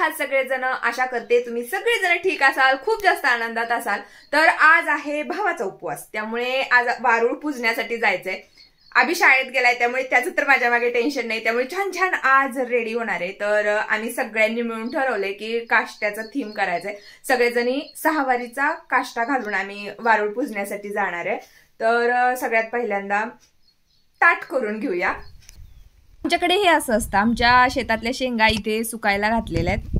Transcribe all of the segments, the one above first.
आहात सगळेजण? आशा करते तुम्ही सगळेजण ठीक असाल, खूप जास्त आनंदात असाल। तर आज आहे भावाचा उपवास, त्यामुळे आज वारूळ पूजण्यासाठी जायचंय। अभि शाळेत गेलाय त्यामुळे त्याचं तर माझ्या मागे टेन्शन नाही, त्यामुळे छान छान आज रेडी होणार आहे। तर आम्ही सगळ्यांनी मिळून ठरवलंय की काष्ट्याचा थीम करायचंय। सगळेजणी सहावारीचा काष्टा घालून आम्ही वारूळ पूजण्यासाठी जाणार आहे। तर सगळ्यात पहिल्यांदा ताट करून घेऊया। आमच्याकडे हे असं असतं, आमच्या शेतातल्या शेंगा इथे सुकायला घातलेल्या आहेत।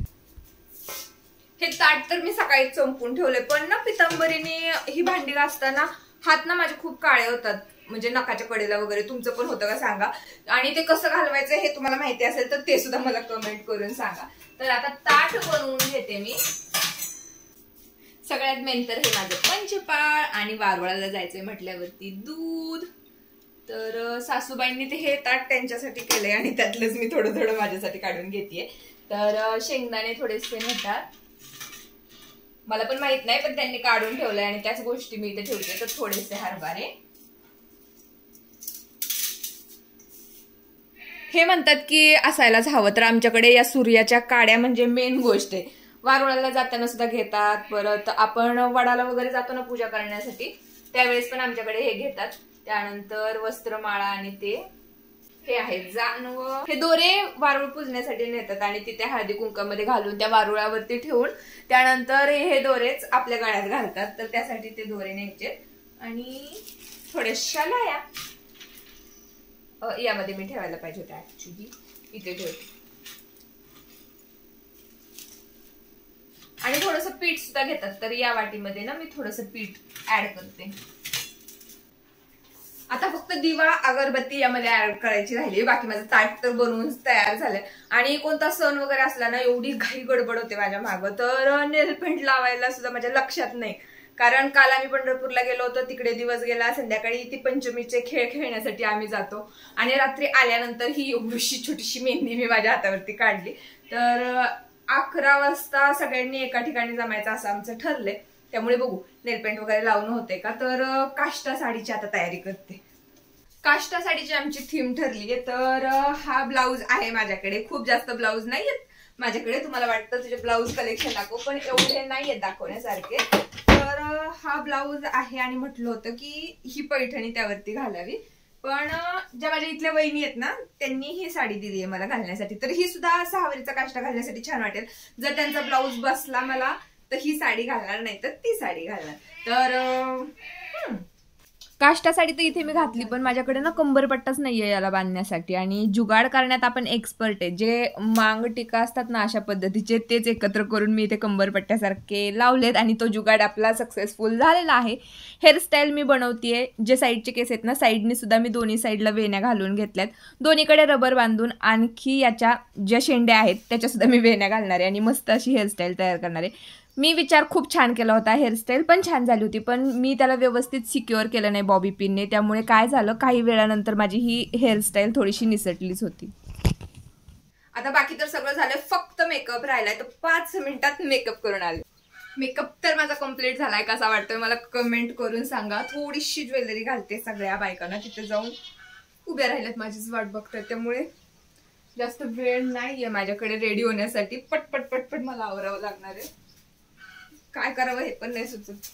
हे ताट तर मी सकाळी चंपून ठेवले, पण ना पितांबरीने ही भांडी घासताना हात ना माझे खूप काळे होतात, म्हणजे नखाच्या कडेला वगैरे। तुमचं पण होतं का सांगा, आणि ते कसं घालवायचं हे तुम्हाला माहिती असेल तर ते सुद्धा मला कमेंट करून सांगा। तर आता ताट बनवून घेते मी। सगळ्यात मेन तर हे माझं पंचपाळ, आणि वारुळाला जायचंय म्हटल्यावरती दूध। तर सासूबाईंनी ते हे ताट त्यांच्यासाठी केलंय आणि त्यातलंच मी थोडं थोडं माझ्यासाठी काढून घेतेय। तर शेंगदाणे थोडेसे नेतात, मला पण माहित नाही पण त्यांनी काढून ठेवलंय आणि त्याच गोष्टी मी इथे ठेवते। तर थोडेसे हरभरे, हे म्हणतात की असायलाच हवं। तर आमच्याकडे या सूर्याच्या काड्या म्हणजे मेन गोष्ट आहे। वारुळाला जाताना सुद्धा घेतात, परत आपण वडाला वगैरे जातो ना पूजा करण्यासाठी, त्यावेळेस पण आमच्याकडे हे घेतात। त्यानंतर वस्त्रमाळा, आणि ते हे आहे जानवं। हे दोरे वारुळ पूजण्यासाठी नेतात आणि तिथे हळदी कुंकामध्ये घालून त्या वारुळावरती ठेवून त्यानंतर हे दोरेच आपल्या गळ्यात घालतात। तर त्यासाठी ते दोरे न्यायचे, आणि थोड्याशा लाया यामध्ये मी ठेवायला पाहिजे होत्या, ऍक्च्युली इथे ठेवते। आणि थोडंसं पीठ सुद्धा घेतात, तर या वाटीमध्ये ना मी थोडंसं पीठ ऍड करते। आता फक्त दिवा अगरबत्ती यामध्ये ऍड करायची राहिली, बाकी माझं ताट तर बनवून तयार झालंय। आणि कोणता सण वगैरे असला ना एवढी घाई गडबड होते माझ्या मागं, तर नेल पेंट लावायला सुद्धा माझ्या लक्षात नाही। कारण काल आम्ही पंढरपूरला गेलो होतो, तिकडे दिवस गेला, संध्याकाळी ती पंचमीचे खेळ खेळण्यासाठी आम्ही जातो, आणि रात्री आल्यानंतर ही एवढीशी छोटीशी मेहंदी मी माझ्या हातावरती काढली। तर 11 वाजता सगळ्यांनी एका ठिकाणी जमायचं असं आमचं ठरलंय, त्यामुळे बघू नेलपेंट वगैरे लावून होते का। तर काष्टा साडीची आता तयारी करते। काष्टा साडीची आमची थीम ठरलीये। तर हा ब्लाऊज आहे माझ्याकडे, खूप जास्त ब्लाऊज नाहीयेत माझ्याकडे। तुम्हाला वाटतं तुझे ब्लाऊज कलेक्शन दाखव, पण एवढे नाहीयेत दाखवण्यासारखे। तर हा ब्लाऊज आहे, आणि म्हटलं होतं की ही पैठणी त्यावरती घालावी, पण ज्या माझ्या इथल्या वहिनी आहेत ना त्यांनी ही साडी दिली आहे मला घालण्यासाठी। तर ही सुद्धा सहावारीचा काष्टा घालण्यासाठी छान वाटेल। जर त्यांचा ब्लाऊज बसला मला तर ही साडी घालणार, नाही तर ती साडी घालणार। तर काष्टा साडी तर इथे मी घातली, पण माझ्याकडे ना कंबरपट्टाच नाहीये याला बांधण्यासाठी, आणि जुगाड करण्यात आपण एक्सपर्ट आहे। जे मांग टिका असतात ना अशा पद्धतीचे, तेच एकत्र करून मी इथे कंबरपट्ट्यासारखे लावलेत, आणि तो जुगाड आपला सक्सेसफुल झालेला आहे। हेअरस्टाईल मी बनवतीये, जे साईडचे केस आहेत ना साईडनी सुद्धा मी दोन्ही साईडला वेण्या घालून घेतल्यात, दोन्हीकडे रबर बांधून। आणखी याच्या ज्या शेंड्या आहेत त्याच्या सुद्धा मी वेण्या घालणार आहे, आणि मस्त अशी हेअरस्टाईल तयार करणार आहे। मी विचार खूप छान केला होता, हेअरस्टाईल पण छान झाली होती, पण मी त्याला व्यवस्थित सिक्युअर केलं नाही बॉबी पिनने। त्यामुळे काय झालं, काही वेळानंतर माझी ही हेअरस्टाईल थोडीशी निसटलीच होती। आता बाकी तर सगळं झालं, फक्त मेकअप राहिलाय। तर 5 मिनिटात मेकअप करून आले। मेकअप तर माझा कम्प्लीट झालाय, कसा वाटतोय मला कमेंट करून सांगा। थोडीशी ज्वेलरी घालते, सगळ्या बायकांना तिथे जाऊन उभ्या राहिल्यात माझीच वाट बघतात, त्यामुळे जास्त वेळ नाहीये माझ्याकडे रेडी होण्यासाठी। पटपट पटपट मला आवरावं लागणार आहे, काय करावं हे पण नाही सुचत।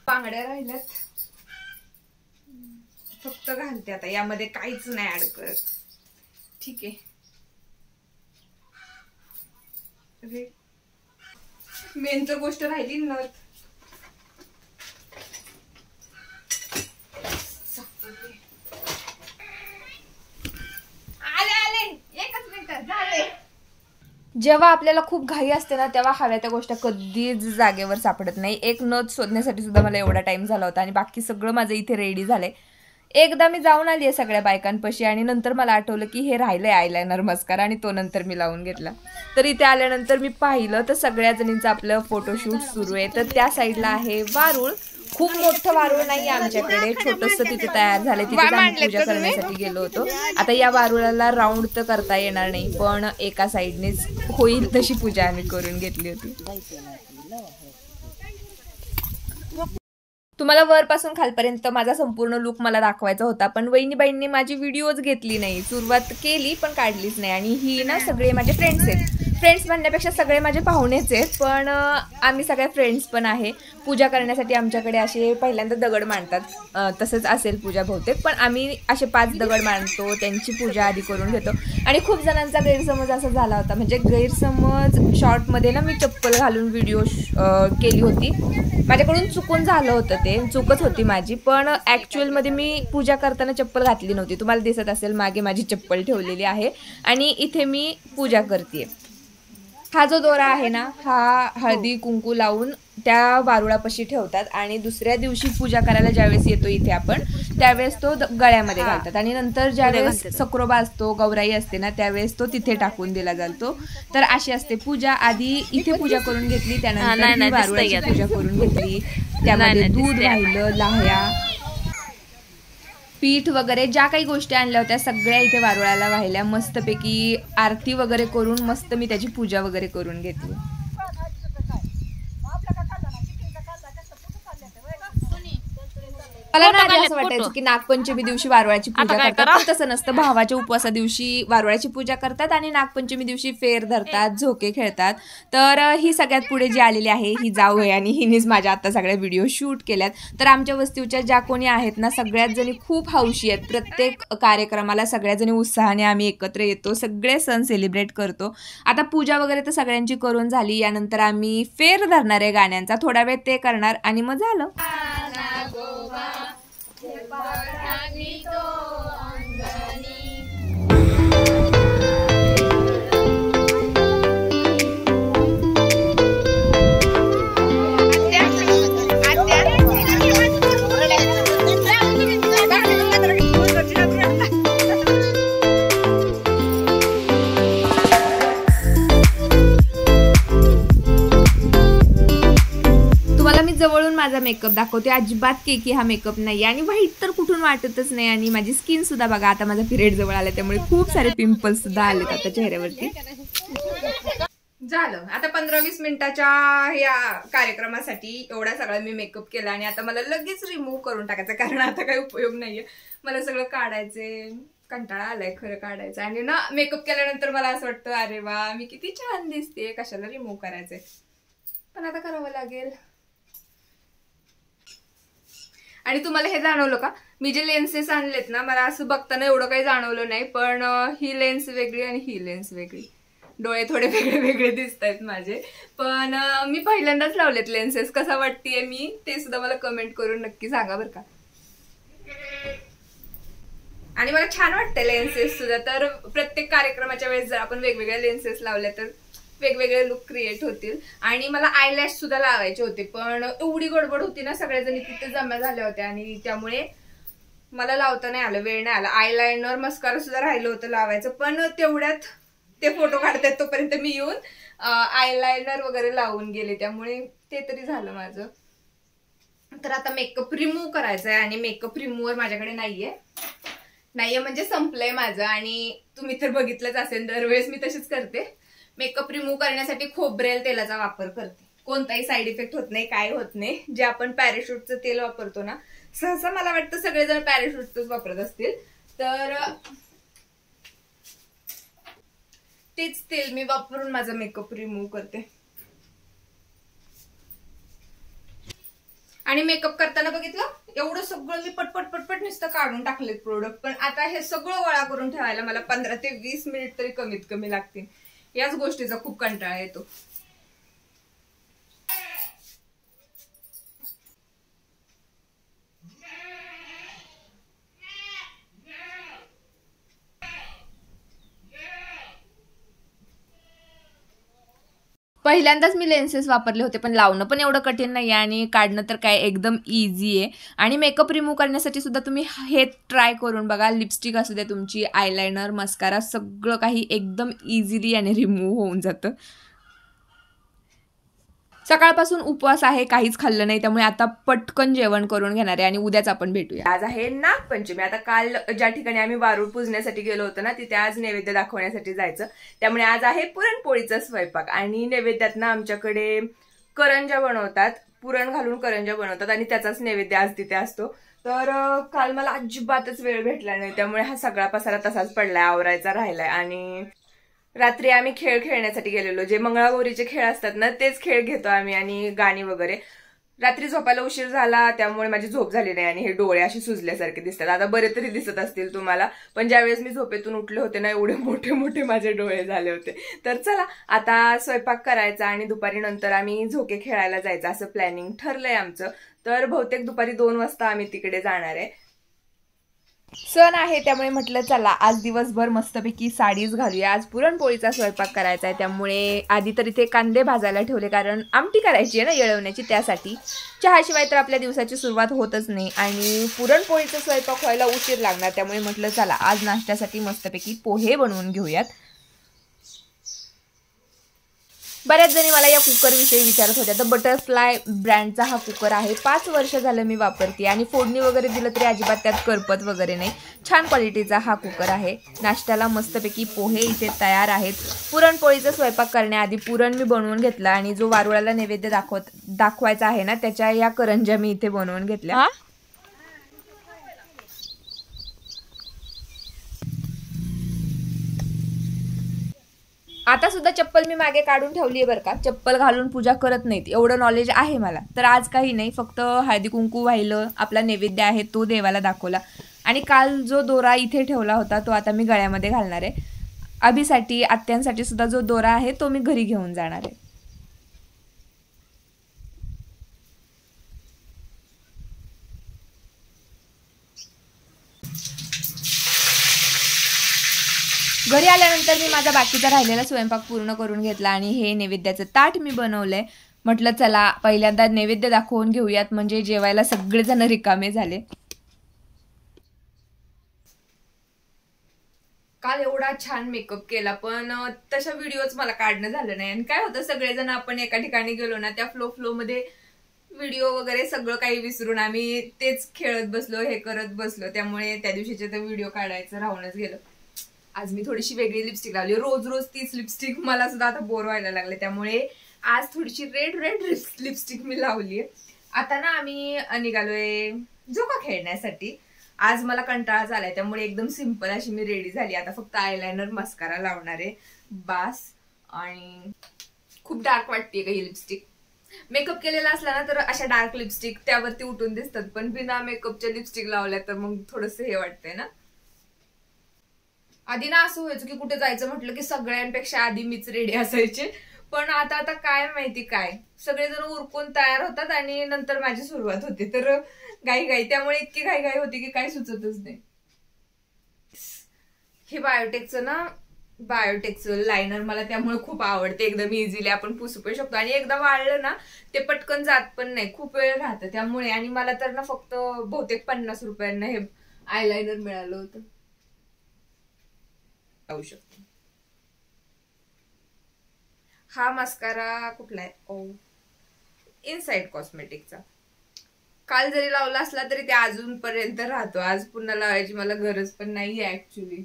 बांगड्या राहिल्यात, फक्त घालते आता, यामध्ये काहीच नाही ऍड करत। ठीक आहे, मेन तर गोष्ट राहिली नथ। जेव्हा आपल्याला खूप घाई असते ना तेव्हा हव्या त्या गोष्टी कधीच जागेवर सापडत नाही। एक नथ शोधण्यासाठी सुद्धा मला एवढा टाइम झाला होता, आणि बाकी सगळं माझं इथे रेडी झालंय। एकदा मी जाऊन आली आहे सगळ्या बायकांपाशी, आणि नंतर मला आठवलं की हे राहिलंय आयलायनर मस्कारा, आणि तो नंतर मी लावून घेतला। तर इथे आल्यानंतर मी पाहिलं तर सगळ्या जणींचं आपलं फोटोशूट सुरू आहे। तर त्या साईडला आहे वारूळ, खूप मोठं वारूळ नाही आमच्याकडे, छोटंसं तिथे तयार झालंय, तिथे आम्ही पूजा करण्यासाठी गेलो होतो। आता या वारुळाला राऊंड तर करता येणार नाही, पण एका साईडनेच होईल तशी पूजा आम्ही करून घेतली होती। तुम्हाला वरपासून खालपर्यंत माझा संपूर्ण लुक मला दाखवायचा होता, पण वहिनीबाईंनी माझी व्हिडिओज घेतली नाही। सुरुवात केली पण काढलीच नाही, आणि ही ना सगळे माझे फ्रेंड्स आहेत। फ्रेंड्स म्हणण्यापेक्षा सगळे माझे पाहुणेच आहेत, पण आम्ही सगळ्या फ्रेंड्स पण आहे. पूजा करण्यासाठी आमच्याकडे असे पहिल्यांदा दगड मांडतात, तसंच असेल पूजा बहुतेक, पण आम्ही असे 5 दगड मांडतो, त्यांची पूजा आधी करून घेतो. आणि खूप जणांचा गैरसमज असा झाला होता, म्हणजे गैरसमज शॉर्टमध्ये ना मी चप्पल घालून व्हिडिओ केली होती. माझ्याकडून चुकून झालं होतं, ते चुकच होती माझी, पण ॲक्च्युअलमध्ये मी पूजा करताना चप्पल घातली नव्हती. तुम्हाला दिसत असेल मागे माझी चप्पल ठेवलेली आहे आणि इथे मी पूजा करते. हा जो दोरा आहे ना, हा हळदी कुंकू लावून त्या वारुळापाशी ठेवतात आणि दुसऱ्या दिवशी पूजा करायला ज्यावेळेस येतो इथे आपण, त्यावेळेस तो गळ्यामध्ये घालतात आणि नंतर ज्यावेळेस सक्रोबा असतो, गौराई असते ना, त्यावेळेस तो तिथे टाकून दिला जातो. तर अशी असते पूजा. आधी इथे पूजा करून घेतली, त्यानंतर वारुळाची पूजा करून घेतली. त्यामध्ये दूध राहिलं, लाह्या, पीठ वगैरे ज्या काही गोष्टी आणल्या होत्या सगळ्या इथे वारुळाला वाहिल्या. मस्तपैकी आरती वगैरे करून मस्त मी त्याची पूजा वगैरे करून घेतली. मला ना असं वाटायचं की नागपंचमी दिवशी वारुळाची पूजा करतात, पण तसं नसतं. भावाच्या उपवासा दिवशी वारुळाची पूजा करतात आणि नागपंचमी दिवशी फेर धरतात, झोके खेळतात. तर ही सगळ्यात पुढे जी आलेली आहे ही जाऊ आहे आणि हिनेच माझ्या आता सगळ्या व्हिडिओ शूट केल्यात. तर आमच्या वस्तीच्या ज्या कोणी आहेत ना, सगळ्यात जणी खूप हौशी आहेत. प्रत्येक कार्यक्रमाला सगळ्या जणी उत्साहाने आम्ही एकत्र येतो, सगळे सण सेलिब्रेट करतो. आता पूजा वगैरे तर सगळ्यांची करून झाली. यानंतर आम्ही फेर धरणार आहे गाण्यांचा, थोडा वेळ ते करणार आणि मग झालं. जवळून माझा मेकअप दाखवते. अजिबात केकी हा मेकअप नाही आणि वाईट तर कुठून वाटतच नाही. आणि माझी स्किन सुद्धा बघा, आता माझा पिरियड जवळ आला त्यामुळे खूप सारे पिंपल्स सुद्धा आलेत आता चेहऱ्यावरती. झालं आता 15-20 मिनिटाच्या या कार्यक्रमासाठी एवढा सगळा मी मेकअप केला आणि आता मला लगेच रिमूव्ह करून टाकायचं, कारण आता काही उपयोग नाहीये. मला सगळं काढायचे, कंटाळा आलाय खरं काढायचं. आणि ना मेकअप केल्यानंतर मला असं वाटतं अरे वा मी किती छान दिसते, कशाला रिमूव्ह करायचंय, पण आता करावं लागेल. आणि तुम्हाला हे जाणवलं का, मी जे लेन्सेस आणलेत ना, मला असं बघताना एवढं काही जाणवलं नाही, पण ही लेन्स वेगळी आणि ही लेन्स वेगळी. डोळे थोडे वेगळे वेगळे दिसत आहेत माझे, पण मी पहिल्यांदाच लावलेत लेन्सेस. कसा वाटतेय मी ते सुद्धा मला कमेंट करून नक्की सांगा बरं का. आणि मला छान वाटतं लेन्सेस सुद्धा. तर प्रत्येक कार्यक्रमाच्या वेळेस जर आपण वेगवेगळ्या लेन्सेस लावल्या तर वेगवेगळे लुक क्रिएट होतील. आणि मला आयलॅश सुद्धा लावायचे होते, पण एवढी गडबड होती ना, सगळ्याजणी तिथे जमा झाल्या होत्या आणि त्यामुळे मला लावता नाही आलं, वेळ नाही आला. आयलायनर मस्कारा सुद्धा राहिलं होतं लावायचं, पण तेवढ्यात ते फोटो काढतात तोपर्यंत मी येऊन आयलायनर वगैरे लावून गेले, त्यामुळे ते तरी झालं माझं. तर आता मेकअप रिमूव्ह करायचा आहे आणि मेकअप रिमूव्हर माझ्याकडे नाहीये म्हणजे संपलंय माझं. आणि तुम्ही तर बघितलंच असेल, दरवेळेस मी तशीच करते. मेकअप रिमूव्ह करण्यासाठी खोबरेल तेलाचा वापर करते. कोणताही साईड इफेक्ट होत नाही, काय होत नाही. जे आपण पॅराशूटचं तेल वापरतो ना, सहसा मला वाटतं सगळेजण पॅराशूटच वापरत असतील, तर तेच तेल मी वापरून माझा मेकअप रिमूव्ह करते. आणि मेकअप करताना बघितलं, एवढं सगळं मी पटपट पटपट नुसतं काढून टाकलेत प्रोडक्ट, पण आता हे सगळं गोळा करून ठेवायला मला 15 ते 20 मिनिट तरी कमीत कमी लागतील. याच गोष्टीचा खूप कंटाळा येतो. पहिल्यांदाच मी लेन्सेस वापरले होते, पण लावणं पण एवढं कठीण नाही आहे आणि काढणं तर काय एकदम इझी आहे. आणि मेकअप रिमूव्ह करण्यासाठी सुद्धा तुम्ही हे ट्राय करून बघा. लिपस्टिक असू द्या तुमची, आयलायनर, मस्कारा, सगळं काही एकदम इझिली आणि रिमूव्ह होऊन जातं. सकाळपासून उपवास आहे, काहीच खाल्लं नाही, त्यामुळे आता पटकन जेवण करून घेणार आहे आणि उद्याच आपण भेटूया. आज आहे नागपंचमी. आता काल ज्या ठिकाणी आम्ही वारूळ पूजण्यासाठी गेलो होतो ना, तिथे आज नैवेद्य दाखवण्यासाठी जायचं, त्यामुळे आज आहे पुरणपोळीचा स्वयंपाक. आणि नैवेद्यात ना आमच्याकडे करंजा बनवतात, पुरण घालून करंजा बनवतात आणि त्याचाच नैवेद्य आज तिथे असतो. तर काल मला अजिबातच वेळ भेटला नाही, त्यामुळे हा सगळा पसारा तसाच पडलाय, आवरायचा राहिलाय. आणि रात्री आम्ही खेळ खेळण्यासाठी गेलेलो, जे मंगळागौरीचे खेळ असतात ना तेच खेळ घेतो आम्ही आणि गाणी वगैरे. रात्री झोपायला उशीर झाला त्यामुळे माझी झोप झाली नाही आणि हे डोळे असे सुजल्यासारखे दिसतात. आता बरे तरी दिसत असतील तुम्हाला, पण ज्यावेळेस मी झोपेतून उठले होते ना एवढे मोठे मोठे माझे डोळे झाले होते. तर चला आता स्वयंपाक करायचा आणि दुपारी नंतर आम्ही झोके खेळायला जायचं असं प्लॅनिंग ठरलंय आमचं. तर बहुतेक दुपारी 2 वाजता आम्ही तिकडे जाणार आहे. सण आहे त्यामुळे म्हटलं चला आज दिवसभर मस्तपैकी साडीच घालूया. आज पुरणपोळीचा स्वयंपाक करायचा आहे त्यामुळे आधी तर इथे कांदे भाजायला ठेवले, कारण आमटी करायची आहे ना येळवण्याची, त्यासाठी. चहाशिवाय तर आपल्या दिवसाची सुरुवात होतच नाही आणि पुरणपोळीचा स्वयंपाक व्हायला उशीर लागणार, त्यामुळे म्हटलं चला आज नाश्त्यासाठी मस्तपैकी पोहे बनवून घेऊयात. बऱ्याच जणी मला या कुकरविषयी विचारत होत्या. तर बटरफ्लाय ब्रँडचा हा कुकर आहे, 5 वर्ष झालं मी वापरते आणि फोडणी वगैरे दिलं तरी अजिबात त्यात करपत वगैरे नाही. छान क्वालिटीचा हा कुकर आहे. नाश्त्याला मस्तपैकी पोहे इथे तयार आहेत. पुरणपोळीचा स्वयंपाक करण्याआधी पुरण मी बनवून घेतलं आणि जो वारुळाला नैवेद्य दाखवायचा आहे ना त्याच्या या करंज्या मी इथे बनवून घेतल्या. आता सुद्धा चप्पल मी मागे काढून ठेवली आहे बरं का. चप्पल घालून पूजा करत नाहीत एवढं नॉलेज आहे मला. तर आज काही नाही, फक्त हळदी कुंकू वाहिलं, आपला नैवेद्य आहे तो देवाला दाखवला आणि काल जो दोरा इथे ठेवला होता तो आता मी गळ्यामध्ये घालणार आहे. अभिसाठी आत्यांसाठी सुद्धा जो दोरा आहे तो मी घरी घेऊन जाणार आहे. घरी आल्यानंतर मी माझा बाकीचा राहिलेला स्वयंपाक पूर्ण करून घेतला आणि हे नैवेद्याचं ताट मी बनवलंय. म्हटलं चला पहिल्यांदा नैवेद्य दाखवून घेऊयात, म्हणजे जेवायला सगळेजण रिकामे झाले. काल एवढा छान मेकअप केला पण तशा व्हिडिओच मला काढणं झालं नाही. आणि काय होतं सगळेजण आपण एका ठिकाणी गेलो ना त्या फ्लो मध्ये व्हिडिओ वगैरे सगळं काही विसरून आम्ही तेच खेळत बसलो, हे करत बसलो, त्यामुळे त्या दिवशीचे तर व्हिडिओ काढायचं राहूनच गेलं. आज मी थोडीशी वेगळी लिपस्टिक लावली. रोज रोज तीच लिपस्टिक मला सुद्धा आता बोर व्हायला लागले, त्यामुळे आज थोडीशी रेड लिपस्टिक मी लावली. आता ना आम्ही निघालोय झोका खेळण्यासाठी. आज मला कंटाळा झालाय त्यामुळे एकदम सिंपल अशी मी रेडी झाली. आता फक्त आयलायनर मस्कारा लावणार आहे बास. आणि खूप डार्क वाटते का ही लिपस्टिक. मेकअप केलेला असला ना तर अशा डार्क लिपस्टिक त्यावरती उठून दिसतात, पण बिना मेकअपच्या लिपस्टिक लावल्या तर मग थोडस हे वाटतंय ना. आधी ना असं व्हायचं की कुठे जायचं म्हटलं की सगळ्यांपेक्षा आधी मीच रेडी असायचे, पण आता काय माहिती काय सगळेजण उरकून तयार होतात आणि नंतर माझी सुरुवात होते. तर घाई त्यामुळे इतकी घाई होती की काय सुचतच नाही. हे बायोटेकचं लायनर मला त्यामुळे खूप आवडते. एकदम इझिली आपण पुसू पण शकतो आणि एकदा वाळलं ना ते पटकन जात पण नाही, खूप वेळ राहतं त्यामुळे. आणि मला तर ना फक्त बहुतेक 50 रुपयांना हे आयलायनर मिळालं होतं. लावू शकतो. हा मस्कारा कुठला आहे? इनसाइड कॉस्मेटिकचा. काल जरी लावला असला तरी ते अजूनपर्यंत राहतो. आज पुन्हा लावायची मला गरज पण नाहीये ऍक्च्युली.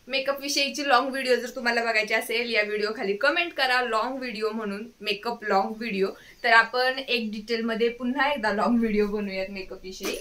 मेकअप विषयीची लॉंग व्हिडिओ जर तुम्हाला बघायची असेल या व्हिडिओ खाली कमेंट करा लॉंग व्हिडिओ म्हणून, मेकअप लॉंग व्हिडिओ. तर आपण एक डिटेल मध्ये पुन्हा एकदा लॉंग व्हिडिओ बनवूयात मेकअप विषयी.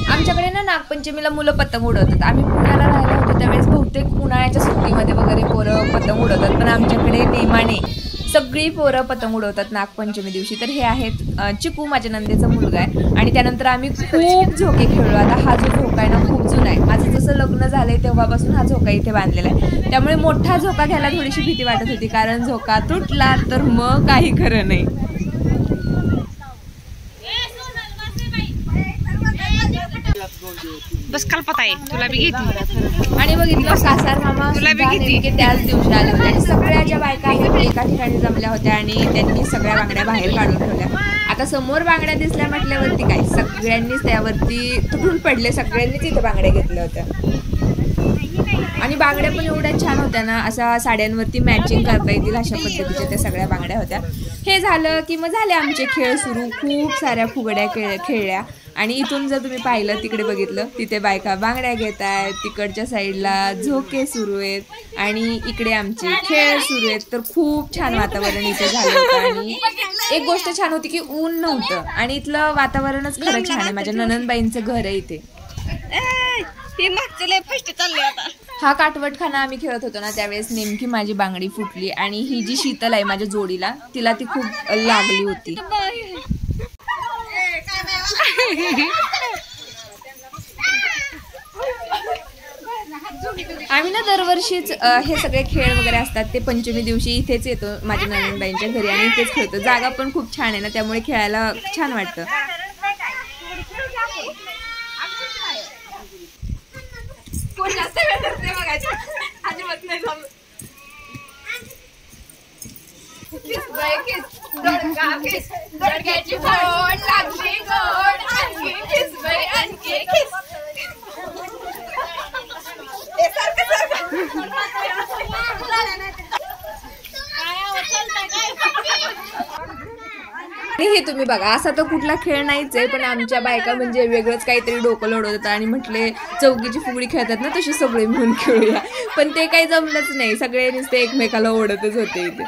आमच्याकडे ना नागपंचमीला मुलं पतंग उडवतात. आम्ही पुण्याला राहिलो होतो त्यावेळेस बहुतेक उन्हाळ्याच्या सुट्टीमध्ये वगैरे पोरं पतंग उडवतात, पण आमच्याकडे नेमाने सगळी पोरं पतंग उडवतात नागपंचमी दिवशी. तर हे आहेत चिकू, माझ्या नंदेचा मुलगा आहे. आणि त्यानंतर आम्ही खूप झोके खेळलो. आता हा जो झोका आहे ना खूप जुना आहे. माझं जसं लग्न झालंय तेव्हापासून हा झोका इथे बांधलेला आहे, त्यामुळे मोठा झोका घ्यायला थोडीशी भीती वाटत होती, कारण झोका तुटला तर मग काही खरं नाही. बस कल्पत आहे तुला बी घेते. आणि बघितलं कासार मामा तुला बी घेते त्याच दिवशी आले होते आणि सगळ्या ज्या बायका आहेत एका ठिकाणी जमल्या होत्या आणि त्यांनी सगळ्या बांगड्या बाहेर काढून ठेवल्या. आता समोर बांगड्या दिसल्या म्हटल्यावरती काय सगळ्यांनीच त्यावरती तुटून पडले, सगळ्यांनीच इथे बांगड्या घेतल्या होत्या. आणि बांगड्या पण एवढ्या छान होत्या ना, अशा साड्यांवरती मॅचिंग करता येतील अशा पद्धतीच्या त्या सगळ्या बांगड्या होत्या. हे झालं की मग झाले आमचे खेळ सुरू. खूप साऱ्या फुगड्या खेळल्या आणि इथून जर तुम्ही पाहिलं तिकडे बघितलं तिथे बायका बांगड्या घेत आहेत, तिकडच्या साईडला झोके सुरू आहेत आणि इकडे आमचे खेळ सुरू आहेत. तर खूप छान वातावरण इथे झालं होतं आणि एक गोष्ट छान होती की ऊन नव्हतं आणि इथलं वातावरणच खरं छान आहे. माझ्या ननंदबाईंचं घर आहे इथे. हा काटवटखाना आम्ही खेळत होतो ना त्यावेळेस नेमकी माझी बांगडी फुटली आणि ही जी शीतल आहे माझ्या जोडीला तिला ती खूप लागली होती. आम्ही ना दरवर्षीच हे सगळे खेळ वगैरे असतात ते पंचमी दिवशी इथेच येतो माझ्या ननंदबाईंच्या घरी आणि इथेच खेळतो. जागा पण खूप छान आहे ना त्यामुळे खेळायला छान वाटतं. हे तुम्ही बघा असा तर कुठला खेळ नाहीच आहे पण आमच्या बायका म्हणजे वेगळंच काहीतरी डोकं लढवत होतं आणि म्हटले चौकीची फुगडी खेळतात ना तशी सगळे मिळून खेळूया. पण ते काही जमलंच नाही. सगळे नुसते एकमेकाला ओढतच होते इथे.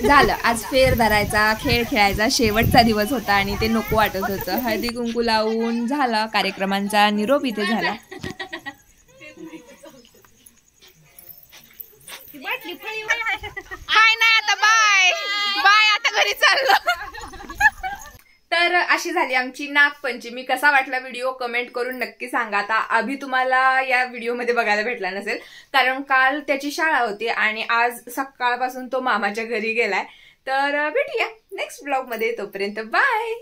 झालं आज फेर धरायचा खेळ खेळायचा शेवटचा दिवस होता आणि ते नको वाटत होतं. हळदी कुंकू लावून झाला कार्यक्रमांचा निरोप इथे झाला. हाय नाही आता बाय बाय आता घरी चाललो. तर अशी झाली आमची नागपंचमी. कसा वाटला व्हिडिओ कमेंट करून नक्की सांगा. आता अभि तुम्हाला या व्हिडिओमध्ये बघायला भेटला नसेल कारण काल त्याची शाळा होती आणि आज सकाळपासून तो मामाच्या घरी गेलाय. तर भेटूया नेक्स्ट ब्लॉग मध्ये. तोपर्यंत बाय.